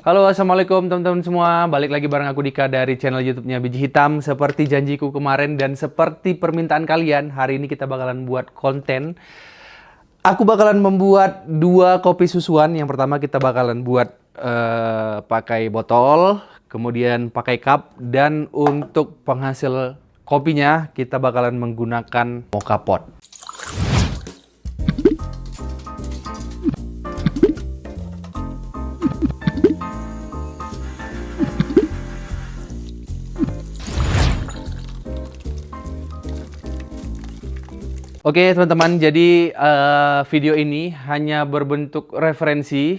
Halo, assalamualaikum teman-teman semua. Balik lagi bareng aku Dika dari channel YouTube-nya Biji Hitam. Seperti janjiku kemarin dan seperti permintaan kalian, hari ini kita bakalan buat konten. Aku bakalan membuat dua kopi susuan. Yang pertama kita bakalan buat pakai botol, kemudian pakai cup, dan untuk penghasil kopinya kita bakalan menggunakan mocha pot. Oke teman-teman, jadi video ini hanya berbentuk referensi.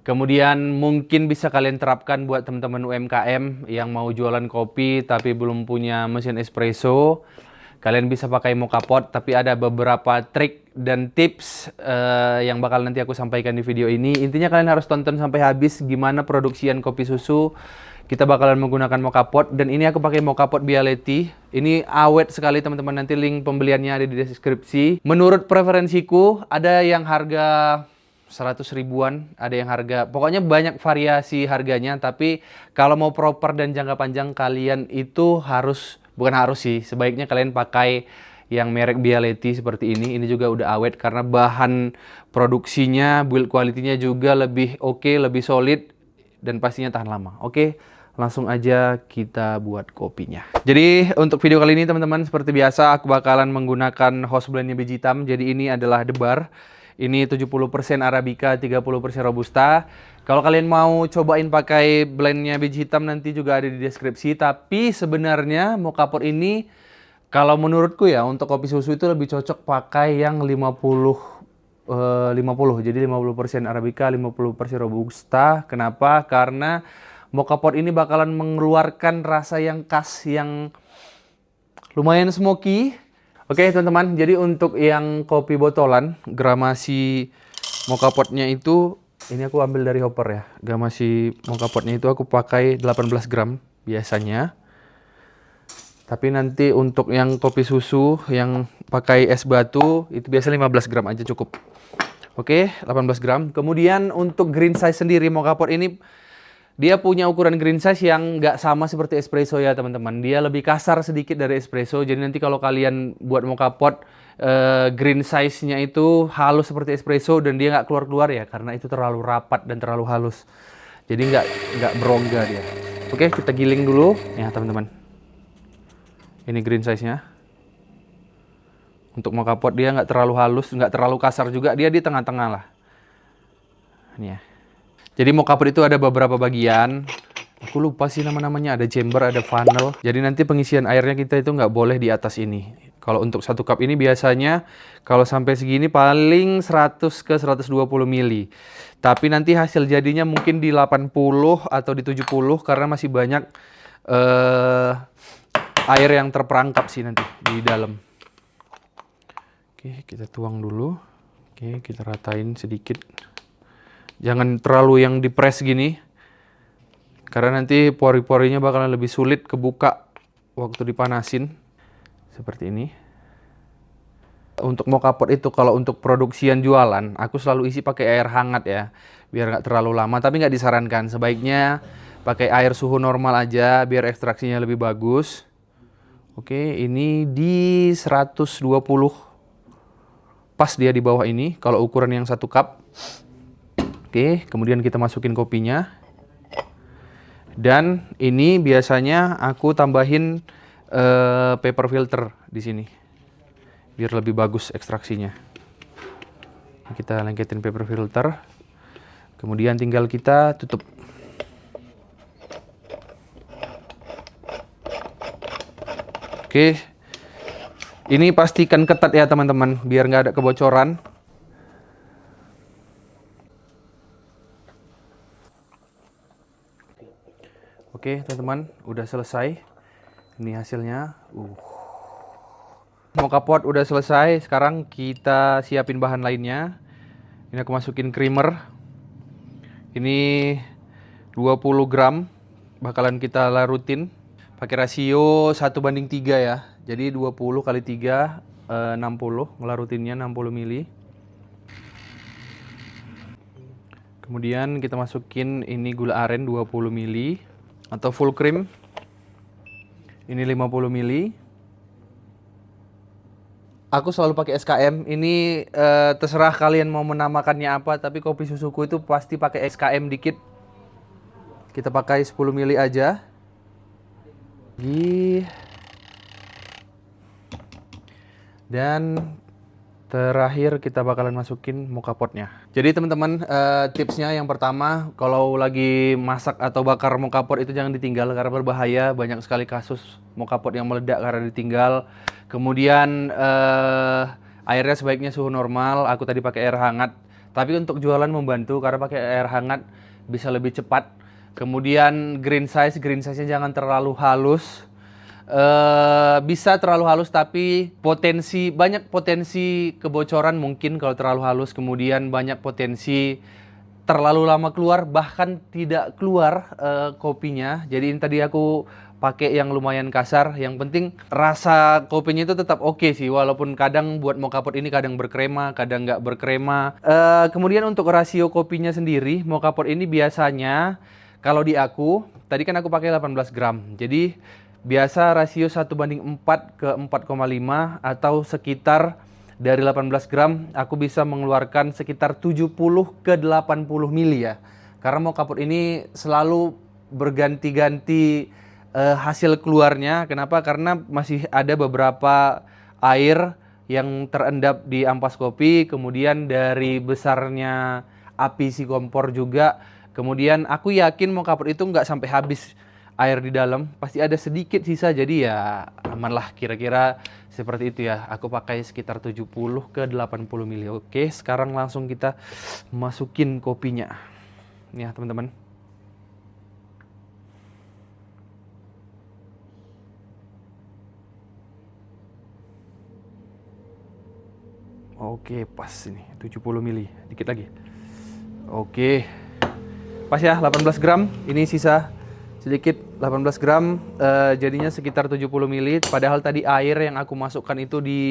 Kemudian mungkin bisa kalian terapkan buat teman-teman UMKM yang mau jualan kopi tapi belum punya mesin espresso. Kalian bisa pakai mocha pot, tapi ada beberapa trik dan tips yang bakal nanti aku sampaikan di video ini. Intinya kalian harus tonton sampai habis gimana produksian kopi susu. Kita bakalan menggunakan mocha pot, dan ini aku pakai mocha pot Bialetti. Ini awet sekali teman-teman, nanti link pembeliannya ada di deskripsi. Menurut preferensiku, ada yang harga 100 ribuan, ada yang harga, pokoknya banyak variasi harganya. Tapi kalau mau proper dan jangka panjang, kalian itu harus, bukan harus sih, sebaiknya kalian pakai yang merek Bialetti seperti ini. Ini juga udah awet karena bahan produksinya, build quality-nya juga lebih oke, lebih solid, dan pastinya tahan lama. Oke, langsung aja kita buat kopinya. Jadi untuk video kali ini teman-teman, seperti biasa aku bakalan menggunakan house blendnya Biji Hitam. Jadi ini adalah debar. Ini 70% Arabica, 30% Robusta. Kalau kalian mau cobain pakai blendnya Biji Hitam, nanti juga ada di deskripsi. Tapi sebenarnya mocha pot ini, kalau menurutku ya, untuk kopi susu itu lebih cocok pakai yang 50. Jadi 50% Arabica, 50% Robusta. Kenapa? Karena mocha pot ini bakalan mengeluarkan rasa yang khas, yang lumayan smoky. Oke teman-teman, jadi untuk yang kopi botolan, gramasi mocha potnya itu, ini aku ambil dari hopper ya. Gramasi mocha potnya itu aku pakai 18 gram biasanya. Tapi nanti untuk yang kopi susu yang pakai es batu, itu biasa 15 gram aja cukup. Oke, 18 gram. Kemudian untuk green size sendiri, mocha pot ini dia punya ukuran green size yang nggak sama seperti espresso ya teman-teman. Dia lebih kasar sedikit dari espresso. Jadi nanti kalau kalian buat mocha pot, green size-nya itu halus seperti espresso, dan dia nggak keluar-keluar ya, karena itu terlalu rapat dan terlalu halus. Jadi nggak berongga dia. Oke, kita giling dulu ya teman-teman. Ini green size-nya. Untuk mocha pot dia nggak terlalu halus, nggak terlalu kasar juga. Dia di tengah-tengah lah. Ini ya. Jadi mocha pot itu ada beberapa bagian. Aku lupa sih nama-namanya. Ada chamber, ada funnel. Jadi nanti pengisian airnya kita itu nggak boleh di atas ini. Kalau untuk satu cup ini biasanya kalau sampai segini paling 100 ke 120 mili. Tapi nanti hasil jadinya mungkin di 80 atau di 70 karena masih banyak air yang terperangkap sih nanti di dalam. Oke, kita tuang dulu. Oke, kita ratain sedikit. Jangan terlalu yang dipres gini, karena nanti pori-porinya bakalan lebih sulit kebuka waktu dipanasin. Seperti ini. Untuk mocha pot itu, kalau untuk produksian jualan, aku selalu isi pakai air hangat ya, biar nggak terlalu lama. Tapi nggak disarankan, sebaiknya pakai air suhu normal aja, biar ekstraksinya lebih bagus. Oke, ini di 120. Pas dia di bawah ini, kalau ukuran yang 1 cup. Oke, kemudian kita masukin kopinya. Dan ini biasanya aku tambahin paper filter di sini, biar lebih bagus ekstraksinya. Kita lengketin paper filter. Kemudian tinggal kita tutup. Oke. Ini pastikan ketat ya teman-teman, biar nggak ada kebocoran. Oke teman-teman, udah selesai. Ini hasilnya. Mocha pot udah selesai. Sekarang kita siapin bahan lainnya. Ini aku masukin creamer. Ini 20 gram. Bakalan kita larutin. Pakai rasio 1:3 ya. Jadi 20 kali 3, 60. Ngelarutinnya 60 mili. Kemudian kita masukin ini gula aren 20 ml atau full cream. Ini 50 ml. Aku selalu pakai SKM. Ini terserah kalian mau menamakannya apa, tapi kopi susuku itu pasti pakai SKM dikit. Kita pakai 10 ml aja. Dan terakhir kita bakalan masukin mocha potnya. Jadi teman-teman, tipsnya yang pertama, kalau lagi masak atau bakar mocha pot itu jangan ditinggal karena berbahaya. Banyak sekali kasus mocha pot yang meledak karena ditinggal. Kemudian airnya sebaiknya suhu normal. Aku tadi pakai air hangat. Tapi untuk jualan membantu karena pakai air hangat bisa lebih cepat. Kemudian green size-nya jangan terlalu halus. Bisa terlalu halus tapi banyak potensi kebocoran mungkin kalau terlalu halus. Kemudian banyak potensi terlalu lama keluar, bahkan tidak keluar kopinya. Jadi ini tadi aku pakai yang lumayan kasar. Yang penting rasa kopinya itu tetap oke sih, walaupun kadang buat mocha pot ini kadang berkrema, kadang nggak berkrema. Kemudian untuk rasio kopinya sendiri, mocha pot ini biasanya kalau di aku tadi kan aku pakai 18 gram. Jadi biasa rasio 1:4 ke 4,5 atau sekitar dari 18 gram aku bisa mengeluarkan sekitar 70 ke 80 mili ya. Karena mocha pot ini selalu berganti-ganti hasil keluarnya. Kenapa? Karena masih ada beberapa air yang terendap di ampas kopi, kemudian dari besarnya api si kompor juga. Kemudian aku yakin mocha pot itu nggak sampai habis air di dalam, pasti ada sedikit sisa, jadi ya aman lah, kira-kira seperti itu ya. Aku pakai sekitar 70 ke 80 ml. Oke, sekarang langsung kita masukin kopinya. Nih ya teman-teman. Oke, pas ini 70 ml, dikit lagi. Oke, pas ya, 18 gram, ini sisa sedikit 18 gram, jadinya sekitar 70 ml. Padahal tadi air yang aku masukkan itu di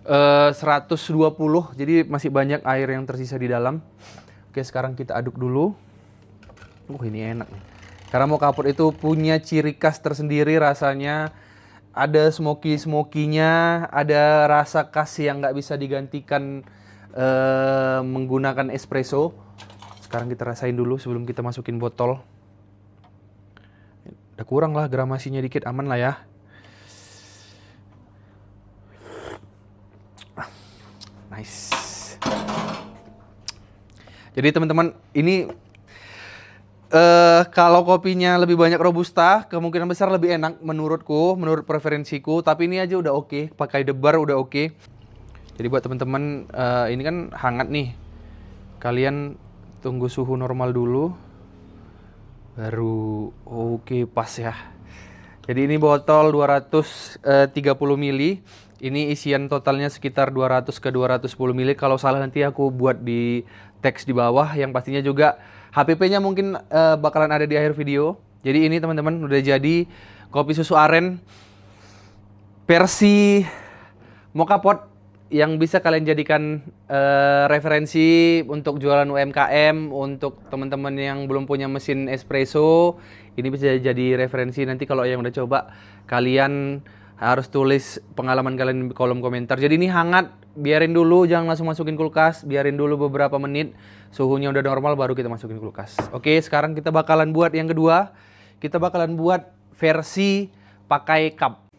120, jadi masih banyak air yang tersisa di dalam. Oke, sekarang kita aduk dulu. Ini enak nih. Karena mocha pot itu punya ciri khas tersendiri rasanya. Ada smoky-smokinya, ada rasa khas yang nggak bisa digantikan menggunakan espresso. Sekarang kita rasain dulu sebelum kita masukin botol. Udah kurang lah, gramasinya dikit, aman lah ya. Nice. Jadi teman-teman, ini kalau kopinya lebih banyak robusta, kemungkinan besar lebih enak menurutku, menurut preferensiku. Tapi ini aja udah oke, pakai debar udah oke. Jadi buat teman-teman, ini kan hangat nih. Kalian tunggu suhu normal dulu. Baru oke, pas ya. Jadi ini botol 230 ml. Ini isian totalnya sekitar 200 ke 210 ml. Kalau salah nanti aku buat di teks di bawah. Yang pastinya juga HPP-nya mungkin bakalan ada di akhir video. Jadi ini teman-teman udah jadi kopi susu aren versi mocha pot yang bisa kalian jadikan referensi untuk jualan UMKM, untuk teman-teman yang belum punya mesin espresso. Ini bisa jadi referensi nanti kalau yang udah coba. Kalian harus tulis pengalaman kalian di kolom komentar. Jadi ini hangat, biarin dulu, jangan langsung masukin kulkas. Biarin dulu beberapa menit, suhunya udah normal baru kita masukin kulkas. Oke, sekarang kita bakalan buat yang kedua. Kita bakalan buat versi pakai cup.